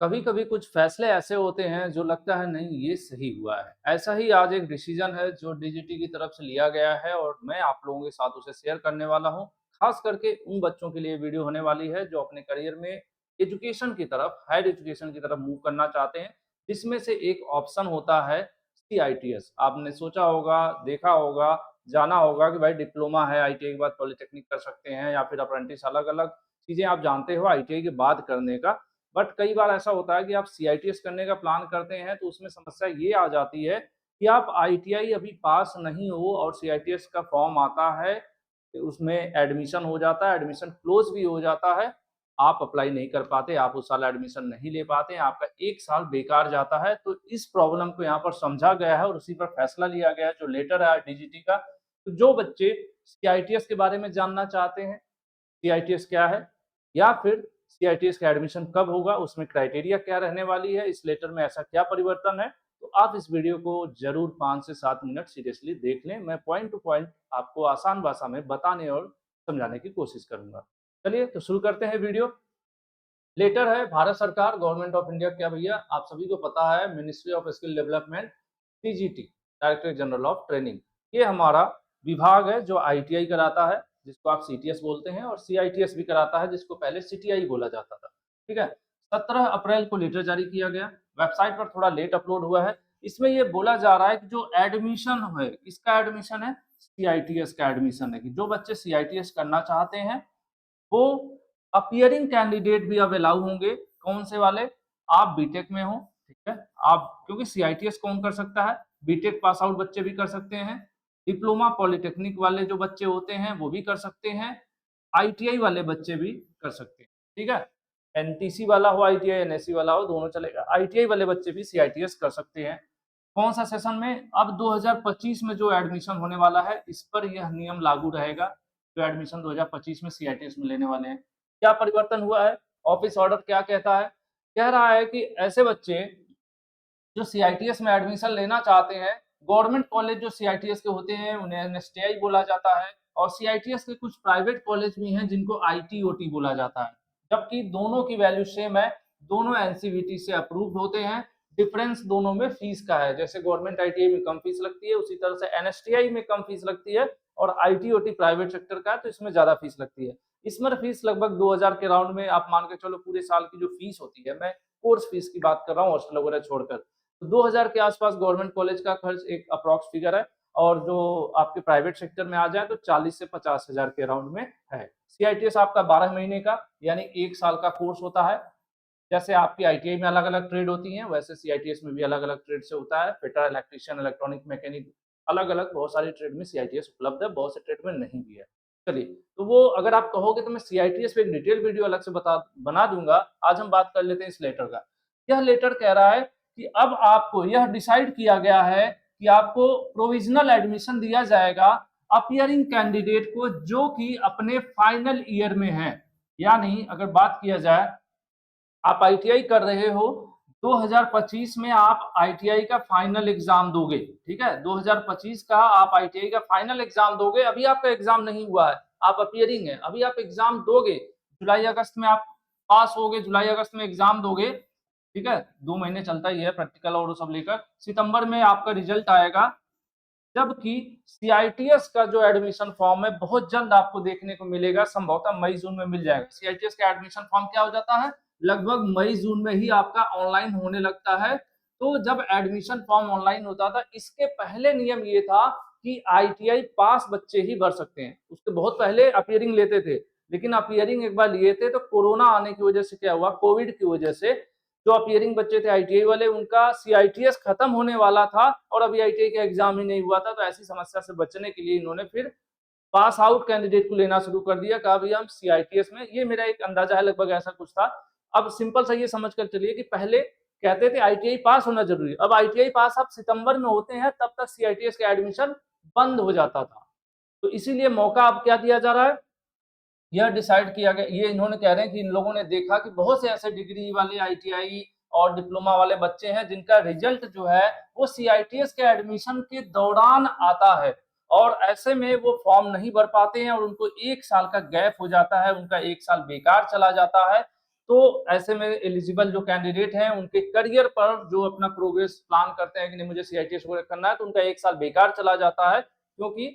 कभी कभी कुछ फैसले ऐसे होते हैं जो लगता है नहीं ये सही हुआ है। ऐसा ही आज एक डिसीजन है जो डीजीटी की तरफ से लिया गया है और मैं आप लोगों के साथ उसे शेयर करने वाला हूँ। खास करके उन बच्चों के लिए वीडियो होने वाली है जो अपने करियर में एजुकेशन की तरफ, हायर एजुकेशन की तरफ मूव करना चाहते हैं, जिसमें से एक ऑप्शन होता है CITS। आपने सोचा होगा, देखा होगा, जाना होगा कि भाई डिप्लोमा है, ITI के बाद पॉलिटेक्निक कर सकते हैं या फिर अप्रेंटिस, अलग अलग चीजें आप जानते हो ITI के बाद करने का। बट कई बार ऐसा होता है कि आप CITS करने का प्लान करते हैं तो उसमें समस्या ये आ जाती है कि आप ITI अभी पास नहीं हो और CITS का फॉर्म आता है, उसमें एडमिशन हो जाता है, एडमिशन क्लोज भी हो जाता है, आप अप्लाई नहीं कर पाते, आप उस साल एडमिशन नहीं ले पाते, आपका 1 साल बेकार जाता है। तो इस प्रॉब्लम को यहाँ पर समझा गया है और उसी पर फैसला लिया गया है, जो लेटर है डीजीटी का। तो जो बच्चे CITS के बारे में जानना चाहते हैं, CITS क्या है या फिर CITS का एडमिशन कब होगा, उसमें क्राइटेरिया क्या रहने वाली है, इस लेटर में ऐसा क्या परिवर्तन है, तो आप इस वीडियो को जरूर 5 से 7 मिनट सीरियसली देख लें। मैं पॉइंट टू पॉइंट आपको आसान भाषा में बताने और समझाने की कोशिश करूंगा। चलिए तो शुरू करते हैं वीडियो। लेटर है भारत सरकार, गवर्नमेंट ऑफ इंडिया, क्या भैया आप सभी को पता है, ministry of skill development, TGT, director general of training. ये हमारा विभाग है जो ITI कराता है, जिसको आप CTS बोलते हैं, और CITS भी कराता है, जिसको पहले CTI बोला जाता था। ठीक है। 17 अप्रैल को लेटर जारी किया गया, वेबसाइट पर थोड़ा लेट अपलोड हुआ है। इसमें ये बोला जा रहा है कि जो एडमिशन है, किसका एडमिशन है, CITS का एडमिशन है, कि जो बच्चे CITS करना चाहते हैं वो अपीयरिंग कैंडिडेट भी अब अलाउ होंगे। कौन से वाले, आप बीटेक में हो, ठीक है, आप, क्योंकि CITS कौन कर सकता है, बीटेक पास आउट बच्चे भी कर सकते हैं, डिप्लोमा पॉलिटेक्निक वाले जो बच्चे होते हैं वो भी कर सकते हैं, ITI वाले बच्चे भी कर सकते हैं। ठीक है, NTC वाला हो, ITI NSC वाला हो, दोनों चलेगा। ITI वाले बच्चे भी CITS कर सकते हैं। कौन सा सेशन में, अब 2025 में जो एडमिशन होने वाला है इस पर यह नियम लागू रहेगा, जो एडमिशन 2025 में CITS में लेने वाले हैं। क्या परिवर्तन हुआ है, ऑफिस ऑर्डर क्या कहता है, कह रहा है कि ऐसे बच्चे जो CITS में एडमिशन लेना चाहते हैं, गवर्नमेंट कॉलेज जो CITS के होते हैं उन्हें NSTI बोला जाता है, और CITS के कुछ प्राइवेट कॉलेज भी हैं जिनको ITOT बोला जाता है, जबकि दोनों की वैल्यू सेम है, दोनों NCVT से अप्रूव्ड होते हैं। डिफरेंस दोनों में फीस का है, जैसे गवर्नमेंट ITI में कम फीस लगती है उसी तरह से NSTI में कम फीस लगती है, और ITOT प्राइवेट सेक्टर का है तो इसमें ज्यादा फीस लगती है। इसमें फीस लगभग 2000 के राउंड में आप मान के चलो, पूरे साल की जो फीस होती है, मैं कोर्स फीस की बात कर रहा हूँ हॉस्टल वगैरह छोड़कर, तो 2000 के आसपास गवर्नमेंट कॉलेज का खर्च एक अप्रॉक्स फिगर है, और जो आपके प्राइवेट सेक्टर में आ जाए तो 40 से 50,000 के राउंड में है। CITS आपका 12 महीने का यानी 1 साल का कोर्स होता है। जैसे आपकी ITI में अलग अलग ट्रेड होती हैं, वैसे CITS में भी अलग अलग ट्रेड से होता है, फिटर, इलेक्ट्रीशियन, इलेक्ट्रॉनिक, मैकेनिक, अलग अलग बहुत सारी ट्रेड में CITS उपलब्ध है, बहुत से ट्रेड में नहीं भी है। चलिए, तो वो अगर आप कहोगे तो मैं CITS पे एक डिटेल वीडियो अलग से बना दूंगा। आज हम बात कर लेते हैं इस लेटर का। यह लेटर कह रहा है कि अब आपको यह डिसाइड किया गया है कि आपको प्रोविजनल एडमिशन दिया जाएगा अपीयरिंग कैंडिडेट को जो कि अपने फाइनल ईयर में है। यानी अगर बात किया जाए, आप ITI कर रहे हो, 2025 में आप ITI का फाइनल एग्जाम दोगे, ठीक है, 2025 का आप ITI का फाइनल एग्जाम दोगे, अभी आपका एग्जाम नहीं हुआ है, आप अपीयरिंग है, अभी आप एग्जाम दोगे, जुलाई अगस्त में आप पास होगे, जुलाई अगस्त में एग्जाम दोगे, ठीक है, 2 महीने चलता ही है प्रैक्टिकल और सब लेकर, सितंबर में आपका रिजल्ट आएगा। जबकि CITS का जो एडमिशन फॉर्म है बहुत जल्द आपको देखने को मिलेगा, संभवतः मई जून में मिल जाएगा। CITS का एडमिशन फॉर्म क्या हो जाता है, लगभग मई जून में ही आपका ऑनलाइन होने लगता है। तो जब एडमिशन फॉर्म ऑनलाइन होता था, इसके पहले नियम ये था कि ITI पास बच्चे ही भर सकते हैं, उसके बहुत पहले अपीयरिंग लेते थे, लेकिन अपीयरिंग एक बार लिए थे तो कोरोना आने की वजह से क्या हुआ, कोविड की वजह से जो अपीयरिंग बच्चे थे ITI वाले, उनका CITS खत्म होने वाला था और अभी ITI का एग्जाम ही नहीं हुआ था, तो ऐसी समस्या से बचने के लिए इन्होंने फिर पास आउट कैंडिडेट को लेना शुरू कर दिया, कहा भैया हम CITS में, ये मेरा एक अंदाजा है, लगभग ऐसा कुछ था। अब सिंपल सा ये समझ कर चलिए कि पहले कहते थे ITI पास होना जरूरी, अब ITI पास आप सितंबर में होते हैं, तब तक CITS का एडमिशन बंद हो जाता था। तो इसीलिए मौका अब क्या दिया जा रहा है, यह डिसाइड किया गया, ये इन्होंने कह रहे हैं कि इन लोगों ने देखा कि बहुत से ऐसे डिग्री वाले ITI और डिप्लोमा वाले बच्चे हैं जिनका रिजल्ट जो है वो CITS के एडमिशन के दौरान आता है, और ऐसे में वो फॉर्म नहीं भर पाते हैं और उनको 1 साल का गैप हो जाता है, उनका 1 साल बेकार चला जाता है। तो ऐसे में एलिजिबल जो कैंडिडेट हैं उनके करियर पर जो अपना प्रोग्रेस प्लान करते हैं कि नहीं मुझे सीआईटीएस वगैरह करना है, तो उनका 1 साल बेकार चला जाता है, क्योंकि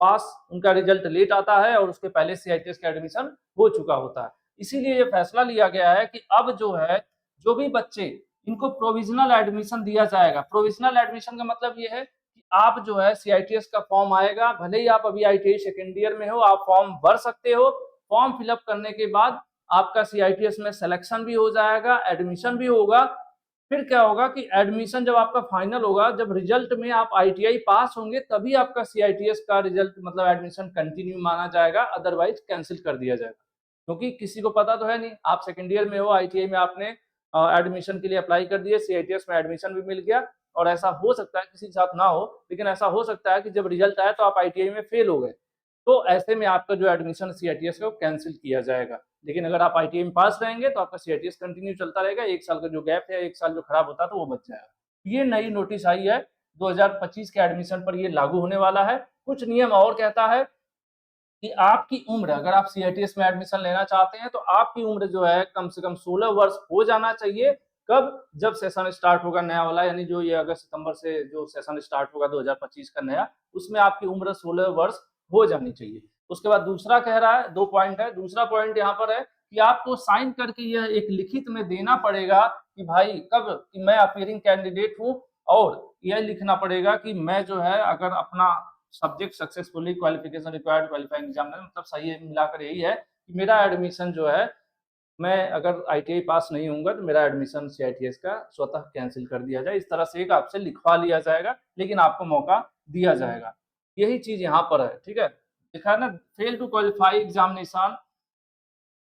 पास उनका रिजल्ट लेट आता है और उसके पहले सीआईटीएस का एडमिशन हो चुका होता है। इसीलिए ये फैसला लिया गया है कि अब जो है, जो भी बच्चे इनको प्रोविजनल एडमिशन दिया जाएगा। प्रोविजनल एडमिशन का मतलब ये है कि आप जो है सीआईटीएस का फॉर्म आएगा, भले ही आप अभी आईटीआई सेकंड ईयर में हो, आप फॉर्म भर सकते हो। फॉर्म फिलअप करने के बाद आपका सीआईटीएस में सिलेक्शन भी हो जाएगा, एडमिशन भी होगा। फिर क्या होगा कि एडमिशन जब आपका फाइनल होगा, जब रिजल्ट में आप आईटीआई पास होंगे, तभी आपका सीआईटीएस का रिजल्ट मतलब एडमिशन कंटिन्यू माना जाएगा, अदरवाइज कैंसिल कर दिया जाएगा। क्योंकि किसी को पता तो है नहीं, आप सेकंड ईयर में हो, आईटीआई में आपने एडमिशन के लिए अप्लाई कर दिए, सीआईटीएस में एडमिशन भी मिल गया और ऐसा हो सकता है किसी के साथ ना हो, लेकिन ऐसा हो सकता है कि जब रिजल्ट आया तो आप आईटीआई में फेल हो गए। तो ऐसे में आपका जो एडमिशन सीआईटीएस का वो कैंसिल किया जाएगा। लेकिन अगर आप आईटीआई में पास रहेंगे तो आपका सीआईटीएस कंटिन्यू चलता रहेगा, 1 साल का जो गैप है, 1 साल जो खराब होता है तो वो बच जाएगा। ये नई नोटिस आई है, 2025 के एडमिशन पर ये लागू होने वाला है। कुछ नियम और कहता है कि आपकी उम्र, अगर आप सीआईटीएस में एडमिशन लेना चाहते हैं तो आपकी उम्र जो है कम से कम 16 वर्ष हो जाना चाहिए। कब? जब सेशन स्टार्ट होगा नया वाला, यानी जो ये अगस्त सितंबर से जो सेशन स्टार्ट होगा 2025 का नया, उसमें आपकी उम्र 16 वर्ष हो जानी चाहिए। उसके बाद दूसरा कह रहा है, 2 पॉइंट है, दूसरा पॉइंट यहाँ पर है कि आपको साइन करके यह एक लिखित में देना पड़ेगा कि भाई कब कि मैं अपीयरिंग कैंडिडेट हूँ, और यह लिखना पड़ेगा कि मैं जो है अगर अपना subject successfully qualification required qualifying exam में, मतलब सही है, मिलाकर यही है कि मेरा एडमिशन जो है, मैं अगर आईटीआई पास नहीं होऊँगा तो मेरा एडमिशन सीआईटीएस का स्वतः कैंसल कर दिया जाए। इस तरह से एक आपसे लिखवा लिया जाएगा, लेकिन आपको मौका दिया जाएगा। यही चीज़ यहाँ पर है, ठीक है? लिखा है ना, fail to qualify examination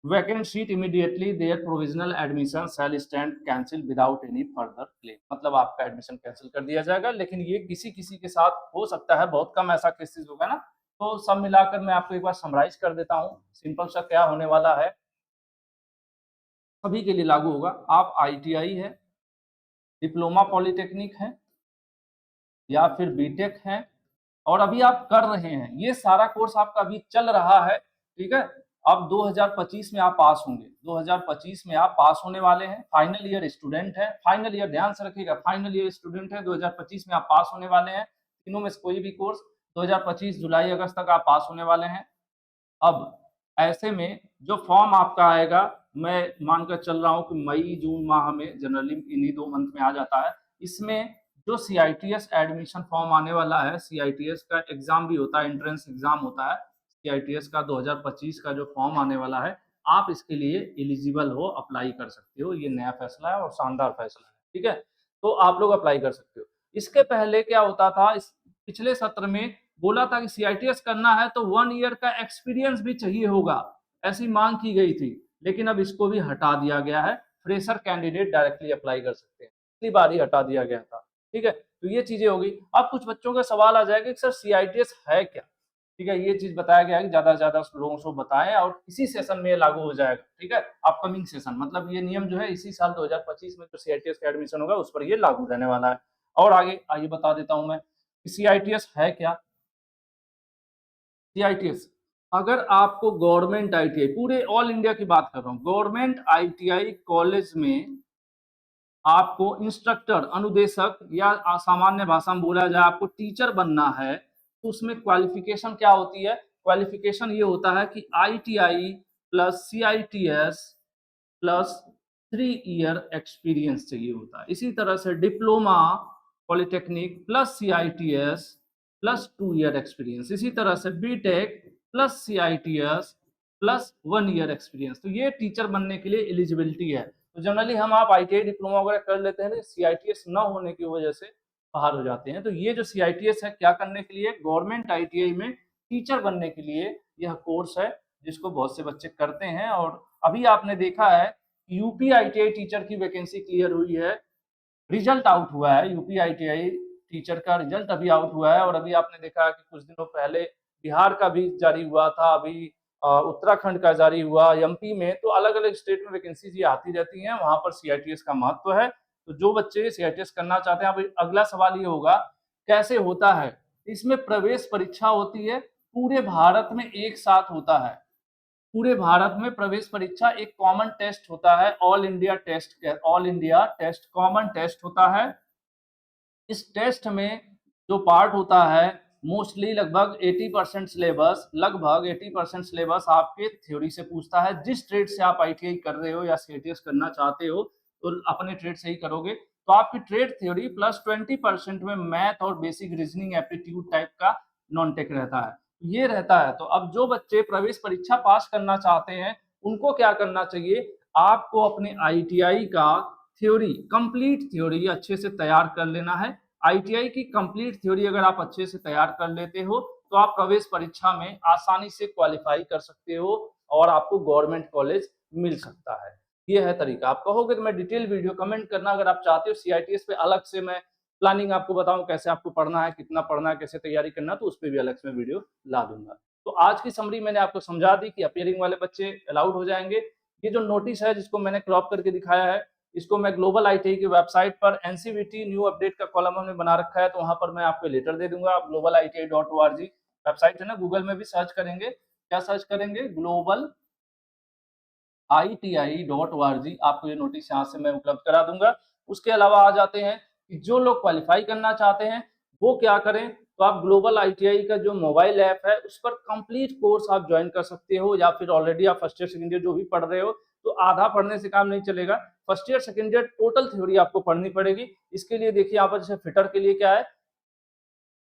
vacant seat immediately there provisional admission shall stand cancel without any further claim. मतलब आपका एडमिशन कैंसिल कर दिया जाएगा, लेकिन ये किसी-किसी के साथ हो सकता है, बहुत कम ऐसा केसेस होगा ना। तो सब मिलाकर मैं आपको एक बार समराइज़ कर देता हूँ, सिंपल सा क्या होने वाला है, सभी के लिए लागू होगा। आप आईटीआई है, डिप्लोमा पॉलिटेक्निक है या फिर बीटेक है और अभी आप कर रहे हैं, ये सारा कोर्स आपका अभी चल रहा है, ठीक है? अब 2025 में आप पास होंगे, 2025 में आप पास होने वाले हैं, फाइनल ईयर स्टूडेंट हैं, फाइनल ईयर ध्यान से रखिएगा, फाइनल ईयर स्टूडेंट हैं, 2025 में आप पास होने वाले हैं, तीनों में से कोई भी कोर्स 2025 जुलाई अगस्त तक आप पास होने वाले हैं। अब ऐसे में जो फॉर्म आपका आएगा, मैं मानकर चल रहा हूँ कि मई जून माह में जनरली इन्हीं 2 मंथ में आ जाता है। इसमें जो सीआईटीएस एडमिशन फॉर्म आने वाला है, सीआईटीएस का एग्ज़ाम भी होता है, एंट्रेंस एग्ज़ाम होता है। सीआईटीएस का 2025 का जो फॉर्म आने वाला है, आप इसके लिए एलिजिबल हो, अप्लाई कर सकते हो। ये नया फैसला है और शानदार फैसला है, ठीक है? तो आप लोग अप्लाई कर सकते हो। इसके पहले क्या होता था, इस पिछले सत्र में बोला था कि सीआईटीएस करना है तो 1 ईयर का एक्सपीरियंस भी चाहिए होगा, ऐसी मांग की गई थी। लेकिन अब इसको भी हटा दिया गया है, फ्रेशर कैंडिडेट डायरेक्टली अप्लाई कर सकते हैं। पिछली बार ही हटा दिया गया था, ठीक है? तो ये चीज़ें हो गई। अब कुछ बच्चों का सवाल आ जाएगा कि सर सीआईटीएस है क्या? ठीक है, ये चीज़ बताया गया है कि ज़्यादा से ज़्यादा लोगों को बताएँ और इसी सेशन में ये लागू हो जाएगा, ठीक है? अपकमिंग सेशन, मतलब ये नियम जो है इसी साल 2025 में जो सीआईटीएस का एडमिशन होगा उस पर ये लागू रहने वाला है। और आगे आइए बता देता हूँ मैं कि सीआईटीएस है क्या? सीआईटीएस, अगर आपको गवर्नमेंट आईटीआई, पूरे ऑल इंडिया की बात कर रहा हूँ, गवर्नमेंट आईटीआई कॉलेज में आपको इंस्ट्रक्टर, अनुदेशक या सामान्य भाषा में बोला जाए आपको टीचर बनना है, तो उसमें क्वालिफिकेशन क्या होती है? क्वालिफिकेशन ये होता है कि ITI plus CITS plus 3 year experience चाहिए होता है। इसी तरह से diploma polytechnic plus CITS plus 2 year experience. इसी तरह से BTech plus CITS plus 1 year experience. तो ये टीचर बनने के लिए एलिजिबिलिटी है। तो जनरली हम आप आईटीआई डिप्लोमा वगैरह कर लेते हैं, लेकिन सीआईटीएस ना होने की वजह से बाहर हो जाते हैं। तो ये जो सीआईटीएस है, क्या करने के लिए? गवर्नमेंट आईटीआई में टीचर बनने के लिए यह कोर्स है, जिसको बहुत से बच्चे करते हैं। और अभी आपने देखा है यूपी आईटीआई टीचर की वैकेंसी क्लियर हुई है, रिजल्ट आउट हुआ है, यूपी आईटीआई टीचर का रिजल्ट अभी आउट हुआ है। और अभी आपने देखा है कि कुछ दिनों पहले बिहार का भी जारी हुआ था, अभी उत्तराखंड का जारी हुआ, एमपी में, तो अलग-अलग स्टेट में वैकेंसीज ये आती रहती हैं, वहाँ पर सीआईटीएस का महत्व है। तो जो बच्चे सीआईटीएस करना चाहते हैं, अब अगला सवाल ये होगा कैसे होता है? इसमें प्रवेश परीक्षा होती है, पूरे भारत में एक साथ होता है। पूरे भारत में प्रवेश परीक्षा एक कॉमन टेस्ट होता है, all India test common test होता है। इस टेस्ट में जो पार्ट होता है मोस्टली लगभग 80% सिलेबस आपके थ्योरी से पूछता है। जिस ट्रेड से आप आईटीआई कर रहे हो या सीआईटीएस करना चाहते हो तो अपने ट्रेड से ही करोगे, तो आपकी ट्रेड थ्योरी प्लस 20% में मैथ और बेसिक रीजनिंग एप्टीट्यूड टाइप का नॉन टेक रहता है। ये रहता है। तो अब जो बच्चे प्रवेश परीक्षा पास करना चाहते हैं उनको क्या करना चाहिए, आपको अपने आईटीआई का थ्योरी कंप्लीट थ्योरी अच्छे से तैयार कर लेना है। आईटीआई की कंप्लीट थ्योरी अगर आप अच्छे से तैयार कर लेते हो तो आप प्रवेश परीक्षा में आसानी से क्वालिफाई कर सकते हो और आपको गवर्नमेंट कॉलेज मिल सकता है। ये है तरीका। आप कहोगे तो मैं डिटेल वीडियो कमेंट करना अगर आप चाहते हो सीआईटीएस पे अलग से मैं प्लानिंग आपको बताऊं कैसे आपको पढ़ना है, कितना पढ़ना है, कैसे तैयारी करना है, तो उस पर भी अलग से मैं वीडियो ला दूंगा। तो आज की समरी मैंने आपको समझा दी कि अपीयरिंग वाले बच्चे अलाउड हो जाएंगे। ये जो नोटिस है जिसको मैंने क्रॉप करके दिखाया है, इसको मैं ग्लोबल आईटीआई की वेबसाइट पर एनसीवीटी न्यू अपडेट का कॉलम हमने बना रखा है, तो वहां पर मैं आपको लेटर दे दूंगा। आप ग्लोबल ITI.org वेबसाइट है ना, गूगल में भी सर्च करेंगे, क्या सर्च करेंगे, ग्लोबल ITI.org, आपको ये नोटिस यहाँ से मैं उपलब्ध करा दूंगा। उसके अलावा आ जाते हैं कि जो लोग क्वालिफाई करना चाहते हैं वो क्या करें, तो आप ग्लोबल आईटीआई का जो मोबाइल ऐप है उस पर कंप्लीट कोर्स आप ज्वाइन कर सकते हो, या फिर ऑलरेडी आप फर्स्ट ईयर सेकंड ईयर जो भी पढ़ रहे हो तो आधा पढ़ने से काम नहीं चलेगा। First year second year total theory आपको पढ़नी पड़ेगी। इसके लिए देखिए यहाँ पर जैसे फिटर के लिए क्या है,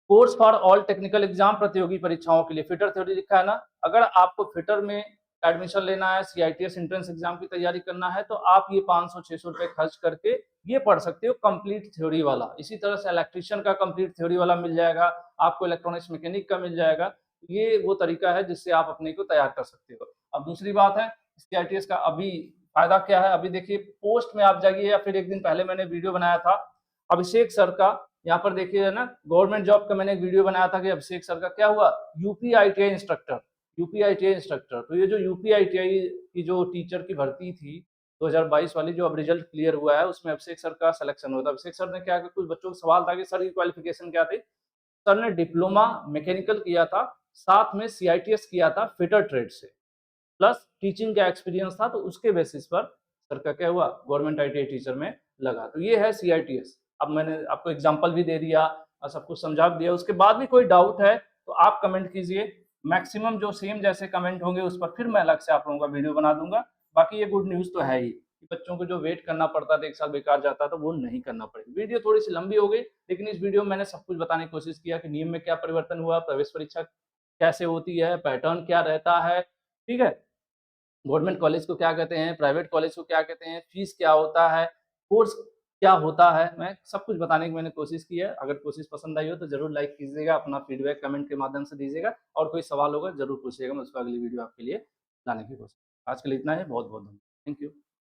course for all technical exam, प्रतियोगी परीक्षाओं के लिए फिटर थ्योरी लिखा है ना। अगर आपको फिटर में एडमिशन लेना है, सीआईटीएस एंट्रेंस एग्जाम की तैयारी करना है, तो आप ये 500-600 रुपए खर्च करके ये पढ़ सकते हो कंप्लीट थ्योरी वाला। इसी तरह से इलेक्ट्रिशियन का कंप्लीट थ्योरी वाला मिल जाएगा, आपको इलेक्ट्रॉनिक्स मैकेनिक का मिल जाएगा। ये वो तरीका है जिससे आप अपने को तैयार कर सकते हो। अब दूसरी बात है सीआईटीएस का अभी फायदा क्या है, अभी देखिए पोस्ट में आप जाइए, या फिर एक दिन पहले मैंने वीडियो बनाया था अभिषेक सर का, यहाँ पर देखिए है ना, गवर्नमेंट जॉब का मैंने एक वीडियो बनाया था कि अभिषेक सर का क्या हुआ, UP ITI instructor. UP ITI instructor, तो ये जो यूपी आईटीआई की जो टीचर की भर्ती थी 2022 वाली, जो अब रिजल्ट क्लियर हुआ है, उसमें अभिषेक सर का सिलेक्शन हुआ था। अभिषेक सर ने क्या किया, कुछ बच्चों का सवाल था कि सर की क्वालिफिकेशन क्या थी। सर ने डिप्लोमा मैकेनिकल किया था, साथ में सीआईटीएस किया था फिटर ट्रेड से, प्लस टीचिंग का एक्सपीरियंस था, तो उसके बेसिस पर सर का क्या हुआ, गवर्नमेंट आईटीआई टीचर में लगा। तो ये है सीआईटीएस। अब मैंने आपको एग्जांपल भी दे दिया और सब कुछ समझा भी दिया। उसके बाद भी कोई डाउट है तो आप कमेंट कीजिए। मैक्सिमम जो सेम जैसे कमेंट होंगे उस पर फिर मैं अलग से आप लोगों का वीडियो बना दूंगा। बाकी ये गुड न्यूज़ तो है ही कि बच्चों को जो वेट करना पड़ता था, एक साल बेकार जाता था, वो नहीं करना पड़ेगा। वीडियो थोड़ी सी लंबी हो गई, लेकिन इस वीडियो में मैंने सब कुछ बताने की कोशिश किया कि नियम में क्या परिवर्तन हुआ, प्रवेश परीक्षा कैसे होती है, पैटर्न क्या रहता है, ठीक है, गवर्नमेंट कॉलेज को क्या कहते हैं, प्राइवेट कॉलेज को क्या कहते हैं, फीस क्या होता है, कोर्स क्या होता है, मैं सब कुछ बताने की मैंने कोशिश की है। अगर कोशिश पसंद आई हो तो ज़रूर लाइक कीजिएगा, अपना फीडबैक कमेंट के माध्यम से दीजिएगा, और कोई सवाल होगा ज़रूर पूछिएगा, मैं उसका अगली वीडियो आपके लिए लाने की कोशिश। आज के लिए इतना ही, बहुत-बहुत धन्यवाद। Thank you.